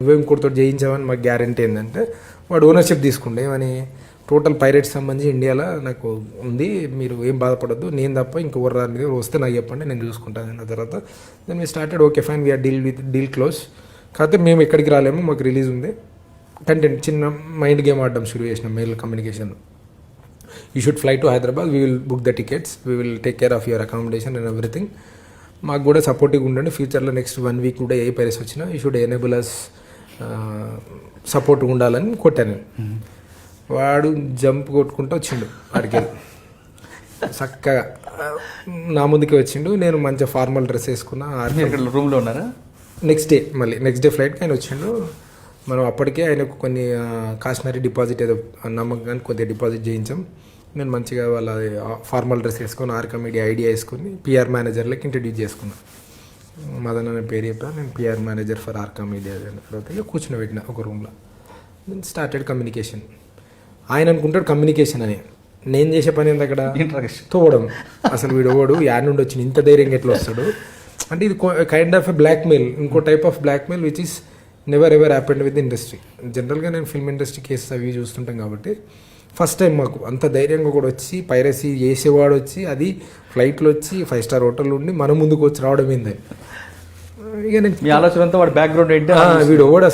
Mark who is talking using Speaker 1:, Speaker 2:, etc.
Speaker 1: నువ్వే ఇంకోటితో జయించావని మాకు గ్యారంటీ ఏంటంటే వాడు ఓనర్షిప్ తీసుకుంటే ఏమని టోటల్ పైరేట్స్ సంబంధించి ఇండియాలో నాకు ఉంది, మీరు ఏం బాధపడద్దు, నేను తప్ప ఇంకొకరు దాని వస్తే నాకు చెప్పండి, నేను చూసుకుంటాను అన్న తర్వాత then we started okay fine we are deal close. కాకపోతే మేము ఎక్కడికి రాలేము, మాకు రిలీజ్ ఉంది, కంటెంట్ చిన్న మైండ్ గేమ్ ఆడడం షురూ చేసినాం mail communication. You should fly to Hyderabad, we will book the tickets, we will take care of your accommodation and everything. మాకు కూడా సపోర్టివ్గా ఉండండి, ఫ్యూచర్లో నెక్స్ట్ 1 వీక్ కూడా ఏ పైరస్ వచ్చినా you should enable us support ఉండాలని కొట్టాను. వాడు జంప్ కొట్టుకుంటూ వచ్చిండు అడిగి చక్కగా నా ముందుకే వచ్చిండు. నేను మంచిగా ఫార్మల్ డ్రెస్ వేసుకున్నా,
Speaker 2: రూమ్లో ఉన్నారా.
Speaker 1: నెక్స్ట్ డే ఫ్లైట్కి ఆయన వచ్చిండు. మనం అప్పటికే ఆయనకు కొన్ని కాశ్మీరీ డిపాజిట్ ఏదో నమ్మకానికి కొద్దిగా డిపాజిట్ చేయించాం. నేను మంచిగా వాళ్ళ ఫార్మల్ డ్రెస్ వేసుకొని ఆర్కా మీడియా ఐడియా వేసుకొని పిఆర్ మేనేజర్లకి ఇంట్రడ్యూస్ చేసుకున్నాను. మదన్ అనే పేరు చెప్పాను, నేను PR manager for Arka Media అనే తర్వాత కూర్చుని పెట్టిన ఒక రూమ్లో. Then started communication. ఆయన అనుకుంటాడు కమ్యూనికేషన్ అని, నేను చేసే పని ఏంది అక్కడ తోవడం. అసలు వీడు ఓడు యాడ్ నుండి వచ్చిన ఇంత ధైర్యంగా ఎట్లా వస్తాడు అంటే ఇది kind of a blackmail, ఇంకో type of blackmail which is never ever happened with industry. జనరల్గా నేను ఫిల్మ్ ఇండస్ట్రీ కేసెస్ అవి చూస్తుంటాం కాబట్టి ఫస్ట్ టైం మాకు అంత ధైర్యంగా కూడా వచ్చి పైరసీ చేసేవాడు వచ్చి అది ఫ్లైట్లో వచ్చి 5 స్టార్ హోటల్ ఉండి మన ముందుకు వచ్చి రావడం ఏంది. ఇక నేను
Speaker 2: మీ ఆలోచన అంతా వాడు బ్యాక్గ్రౌండ్ ఏంటి
Speaker 1: వీడు ఓడ